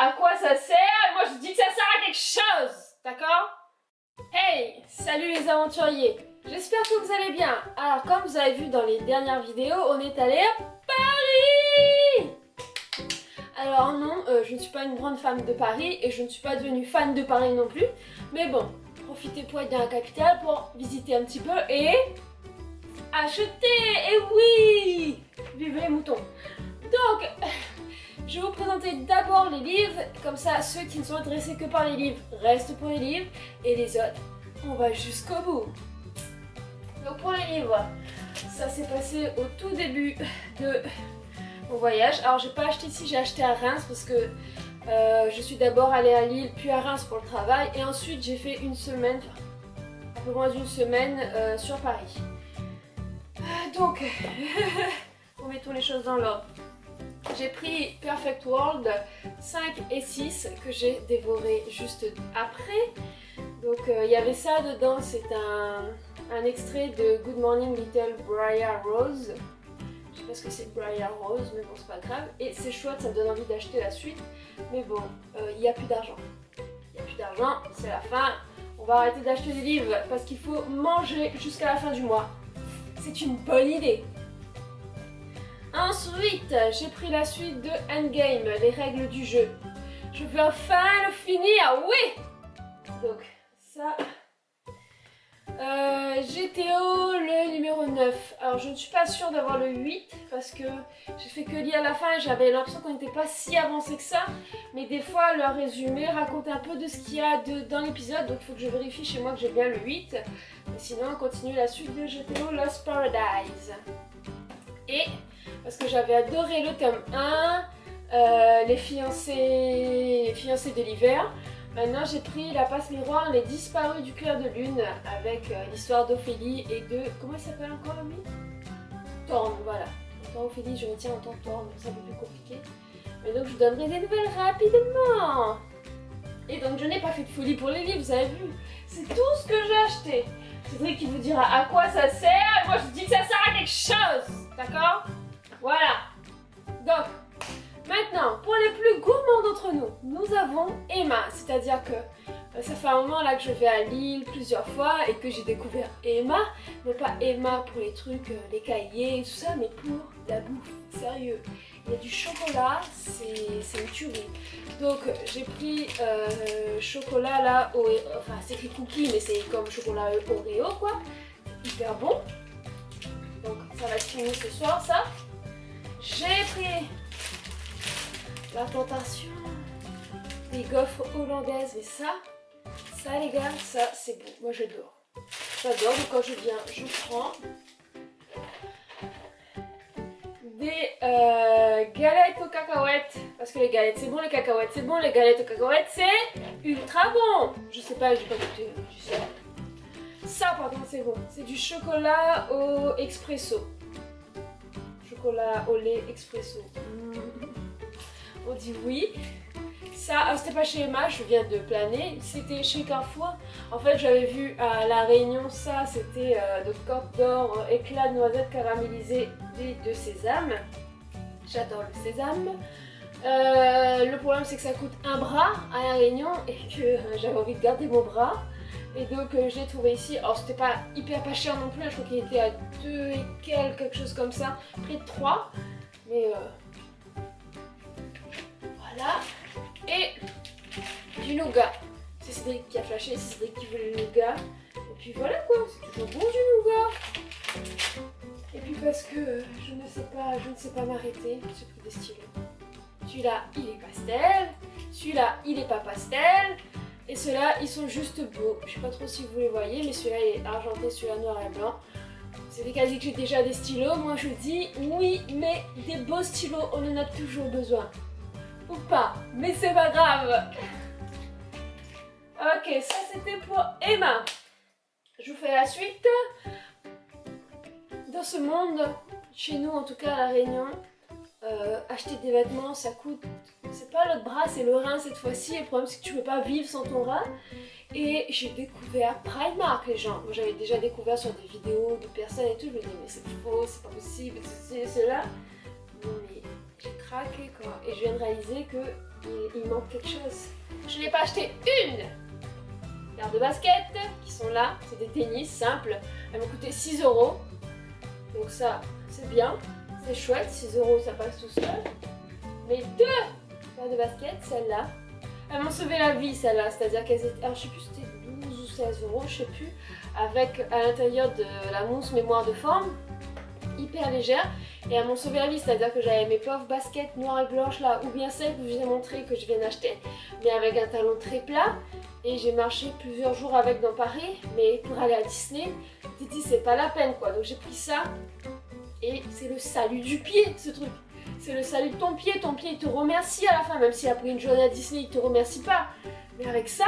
à quoi ça sert, et moi je dis que ça sert à quelque chose, d'accord? Hey, salut les aventuriers, j'espère que vous allez bien. Alors comme vous avez vu dans les dernières vidéos, on est allé à Paris. Alors non, je ne suis pas une grande fan de Paris et je ne suis pas devenue fan de Paris non plus. Mais bon, profitez pour être dans la capitale pour visiter un petit peu et acheter. Et oui, vive les moutons. Donc, je vais vous présenter d'abord les livres. Comme ça, ceux qui ne sont intéressés que par les livres restent pour les livres. Et les autres, on va jusqu'au bout. Donc pour les livres, ça s'est passé au tout début de mon voyage. Alors j'ai pas acheté ici, j'ai acheté à Reims parce que je suis d'abord allée à Lille puis à Reims pour le travail et ensuite j'ai fait une semaine, un peu moins d'une semaine sur Paris. Donc, remettons les choses dans l'ordre. J'ai pris Perfect World 5 et 6 que j'ai dévoré juste après. Donc il y avait ça dedans, c'est un extrait de Good Morning Little Briar Rose. Je sais pas ce que c'est Briar Rose, mais bon c'est pas grave. Et c'est chouette, ça me donne envie d'acheter la suite. Mais bon, il n'y a plus d'argent. Il n'y a plus d'argent, c'est la fin. On va arrêter d'acheter des livres parce qu'il faut manger jusqu'à la fin du mois. C'est une bonne idée. Ensuite, j'ai pris la suite de Endgame, les règles du jeu. Je veux enfin le finir, oui! Donc, ça... GTO, le numéro 9. Alors, je ne suis pas sûre d'avoir le 8 parce que j'ai fait que lire la fin et j'avais l'impression qu'on n'était pas si avancé que ça. Mais des fois, leur résumé raconte un peu de ce qu'il y a dans l'épisode. Donc, il faut que je vérifie chez moi que j'ai bien le 8. Mais sinon, on continue la suite de GTO Lost Paradise. Et... parce que j'avais adoré le tome 1, les fiancés de l'hiver. Maintenant j'ai pris la passe miroir, les disparus du clair de lune avec l'histoire d'Ophélie et de... comment il s'appelle encore lui? Thorne, voilà. Autant Ophélie, je retiens autant Thorne, c'est un peu plus compliqué. Mais donc je vous donnerai des nouvelles rapidement. Et donc je n'ai pas fait de folie pour les livres, vous avez vu. C'est tout ce que j'ai acheté. Cédric qui vous dira à quoi ça sert, et moi je dis que ça sert à quelque chose, d'accord? Voilà. Donc, maintenant, pour les plus gourmands d'entre nous, nous avons Emma. C'est-à-dire que ça fait un moment là que je vais à Lille plusieurs fois et que j'ai découvert Emma. Mais pas Emma pour les trucs, les cahiers et tout ça, mais pour la bouffe. Sérieux. Il y a du chocolat, c'est une tuerie. Donc, j'ai pris chocolat là, enfin c'est écrit cookie, mais c'est comme chocolat Oreo quoi. Hyper bon. Donc, ça va être fini ce soir, ça. J'ai pris la tentation des gaufres hollandaises, mais ça les gars, ça c'est bon, moi j'adore. J'adore, donc quand je viens, je prends des galettes aux cacahuètes, parce que les galettes c'est bon, les cacahuètes c'est bon, les galettes aux cacahuètes c'est ultra bon. Je sais pas, j'ai pas goûté, tu sais. Ça par contre c'est bon, c'est du chocolat au expresso. Chocolat au lait expresso. On dit oui. Ça, c'était pas chez Emma, je viens de planer. C'était chez Carrefour. En fait, j'avais vu à La Réunion ça. C'était de Côte d'Or, éclat de noisette caramélisé et de sésame. J'adore le sésame. Le problème, c'est que ça coûte un bras à La Réunion et que j'avais envie de garder mon bras. Et donc je l'ai trouvé ici, alors c'était pas hyper pas cher non plus, je crois qu'il était à 2 et quelque chose comme ça, près de 3. Mais voilà. Et du nougat. C'est Cédric qui a flashé, c'est Cédric qui voulait le nougat. Et puis voilà quoi, c'est toujours bon du nougat. Et puis parce que je ne sais pas m'arrêter, j'ai pris des stylos. Celui-là il est pastel, celui-là il est pas pastel. Et ceux-là, ils sont juste beaux. Je sais pas trop si vous les voyez, mais celui-là il est argenté, celui-là noir et blanc. C'est des quasi que j'ai déjà des stylos. Moi je dis oui, mais des beaux stylos, on en a toujours besoin. Ou pas, mais c'est pas grave. Ok, ça c'était pour Emma. Je vous fais la suite. Dans ce monde, chez nous en tout cas à La Réunion, acheter des vêtements ça coûte, c'est pas l'autre bras, c'est le rein cette fois-ci. Le problème c'est que tu peux pas vivre sans ton rein. Et j'ai découvert Primark les gens. Moi j'avais déjà découvert sur des vidéos de personnes et tout. Je me dis mais c'est faux, c'est pas possible, c'est cela. Non mais j'ai craqué quoi. Et je viens de réaliser que il manque quelque chose. Je n'ai pas acheté une paire de baskets qui sont là. C'est des tennis simples. Elles m'ont coûté 6 €. Donc ça, c'est bien. C'est chouette. 6 € ça passe tout seul. Mais 2 paires de baskets, celles-là, elles m'ont sauvé la vie celles-là. C'est-à-dire qu'elles étaient... Alors je sais plus si c'était 12 ou 16 €, je sais plus. Avec à l'intérieur de la mousse mémoire de forme. Hyper légère. Et elles m'ont sauvé la vie, c'est-à-dire que j'avais mes pauvres baskets noires et blanches là, ou bien celles que je vous ai montrées que je viens d'acheter, mais avec un talon très plat. Et j'ai marché plusieurs jours avec dans Paris, mais pour aller à Disney, j'ai dit c'est pas la peine quoi. Donc j'ai pris ça, et c'est le salut du pied ce truc. C'est le salut de ton pied il te remercie à la fin, même si après une journée à Disney il te remercie pas. Mais avec ça,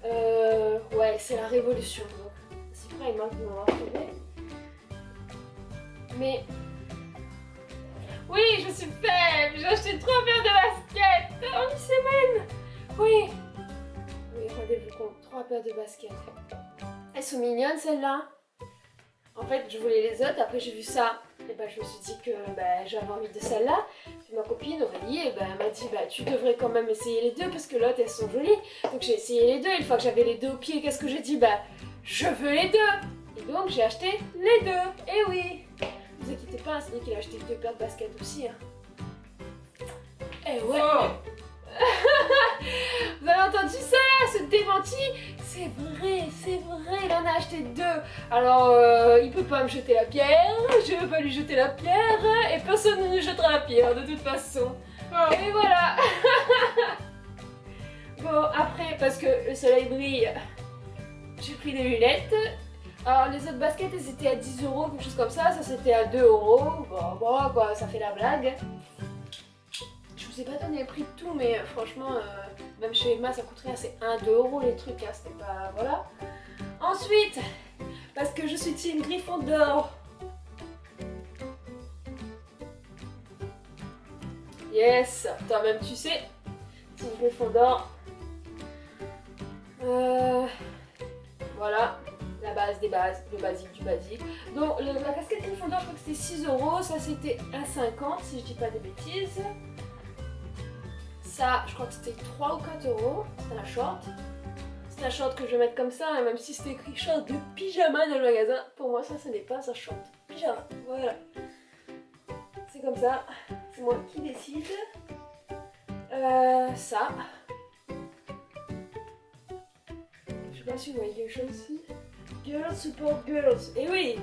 ouais c'est la révolution. Donc c'est vrai, il manque de m'avoir trouvé. Mais... oui, je suis faible, j'ai acheté 3 paires de baskets en une semaine. Oui. Oui, rendez-vous compte, 3 paires de baskets. Elles sont mignonnes celles-là. En fait, je voulais les autres, après j'ai vu ça. Et ben, je me suis dit que j'avais envie de celle-là. Puis ma copine Aurélie, elle m'a dit tu devrais quand même essayer les deux parce que l'autre elles sont jolies. Donc j'ai essayé les deux. Une fois que j'avais les deux au pied, qu'est-ce que j'ai dit? Je veux les deux. Et donc j'ai acheté les deux. Et oui. Ne vous inquiétez pas, c'est lui qui a acheté 2 paires de baskets aussi. Hein. Eh ouais. Oh. Vous avez entendu ça là, ce démenti? C'est vrai, il en a acheté 2. Alors il peut pas me jeter la pierre, je veux pas lui jeter la pierre, et personne ne nous jettera la pierre de toute façon. Oh. Et voilà. Bon, après, parce que le soleil brille, j'ai pris des lunettes. Alors les autres baskets elles étaient à 10 €, quelque chose comme ça, ça c'était à 2 €. Bon quoi, ça fait la blague. Je vous ai pas donné le prix de tout, mais franchement, même chez Emma ça coûte rien, c'est 1-2 € les trucs, hein, c'était pas... voilà. Ensuite, parce que je suis team Gryffondor. Yes, toi-même tu sais, team Gryffondor. Voilà. La base des bases, le basique du basique. Donc la casquette Gryffondor, je crois que c'était 6 €, ça c'était 1,50 si je dis pas de bêtises. Ça, je crois que c'était 3 ou 4 €, c'est un short. C'est un short que je vais mettre comme ça, hein, même si c'était écrit short de pyjama dans le magasin. Pour moi, ça, ce n'est pas un short pyjama. Voilà. C'est comme ça, c'est moi qui décide. Ça. Je sais pas si vous voyez quelque chose ici. Girls support girls. Et oui.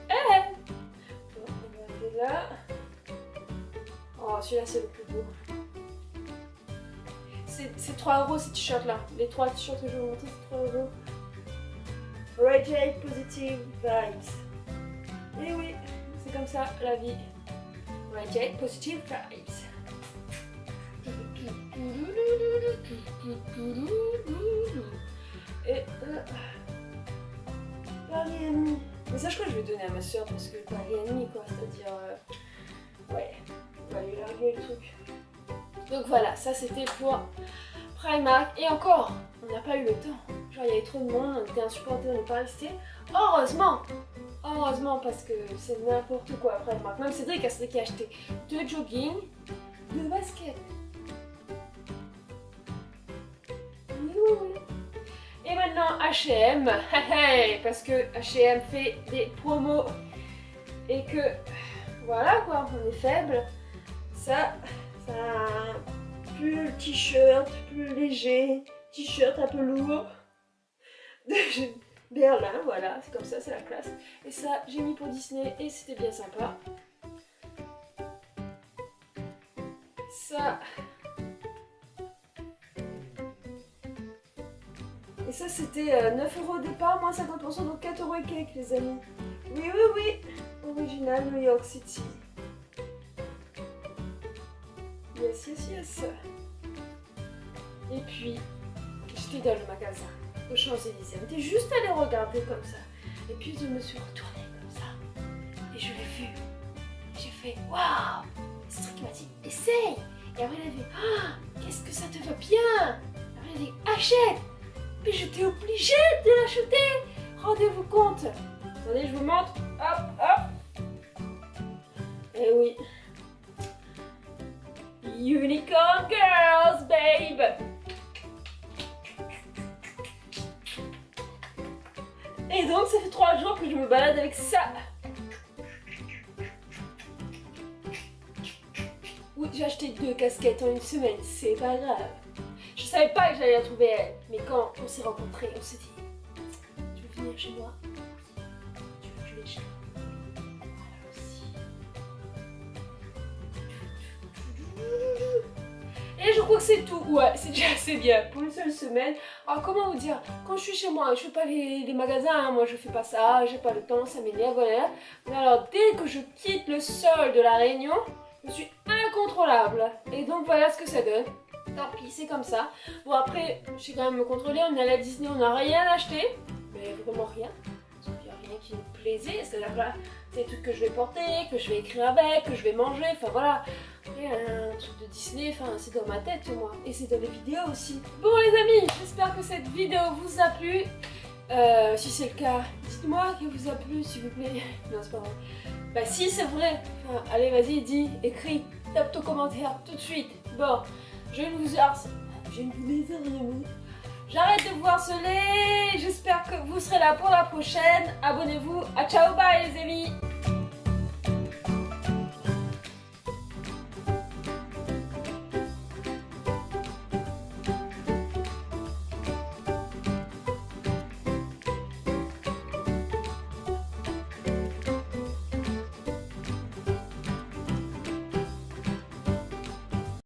Bon, on va aller là. Oh, celui-là c'est le plus beau. C'est 3 € ces t-shirts là. Les 3 t-shirts que je vais vous montrer, c'est 3 €. Radiate positive vibes. Et oui, c'est comme ça la vie. Radiate positive vibes. Et Paris ennemi. Mais ça je crois que je vais donner à ma soeur parce que Paris ennemi quoi, c'est-à-dire ouais, on va lui larguer le truc. Donc voilà, ça c'était pour Primark. Et encore, on n'a pas eu le temps. Genre il y avait trop de monde, on était insupportés, on n'est pas resté. Heureusement. Heureusement parce que c'est n'importe quoi Primark. Même Cédric a acheté 2 jogging, 2 baskets. Oui. Et maintenant H&M, parce que H&M fait des promos et que voilà quoi, on est faible. Ça un pull, t-shirt plus léger, t-shirt un peu lourd de Berlin, voilà, c'est comme ça, c'est la classe. Et ça, j'ai mis pour Disney et c'était bien sympa. Ça... Et ça c'était 9 € au départ, moins 50%, donc 4 € et quelques les amis. Oui. Original New York City. Yes. Et puis, j'étais dans le magasin, aux Champs-Élysées. J'étais juste allée regarder comme ça. Et puis je me suis retournée comme ça. Et je l'ai vu. J'ai fait waouh! Cédric m'a dit essaye! Et après il a dit ah, qu'est-ce que ça te va bien! Après il a dit achète! Mais j'étais obligée de l'acheter! Rendez-vous compte! Attendez, je vous montre. Hop! Eh oui. Unicorn Girls, babe. Et donc ça fait 3 jours que je me balade avec ça. Oui, j'ai acheté 2 casquettes en une semaine, c'est pas grave. Je savais pas que j'allais la trouver elle, mais quand on s'est rencontrés, on s'est dit, tu veux venir chez moi? Tu veux que je vienne chez moi? Alors aussi. Et je crois que c'est tout. Ouais, c'est déjà assez bien pour une seule semaine. Alors comment vous dire, quand je suis chez moi, je fais pas les magasins, hein. Moi je fais pas ça, j'ai pas le temps, ça m'énerve, voilà. Mais alors dès que je quitte le sol de la Réunion, je suis incontrôlable. Et donc voilà ce que ça donne. Tant pis, c'est comme ça. Bon après, je sais quand même me contrôler, on est allé à Disney, on n'a rien acheté. Mais vraiment rien. Parce qu'il n'y a rien qui me plaisait. C'est-à-dire que là, c'est des trucs que je vais porter, que je vais écrire avec, que je vais manger, enfin voilà. Après, un truc de Disney, enfin c'est dans ma tête moi. Et c'est dans les vidéos aussi. Bon les amis, j'espère que cette vidéo vous a plu. Si c'est le cas, dites-moi qu'elle vous a plu s'il vous plaît. Non c'est pas vrai. Bah si c'est vrai, enfin, allez vas-y, dis, écris, tape ton commentaire tout de suite. Bon, je ne vous j'arrête de vous harceler, j'espère que vous serez là pour la prochaine. Abonnez-vous, à ciao bye les amis.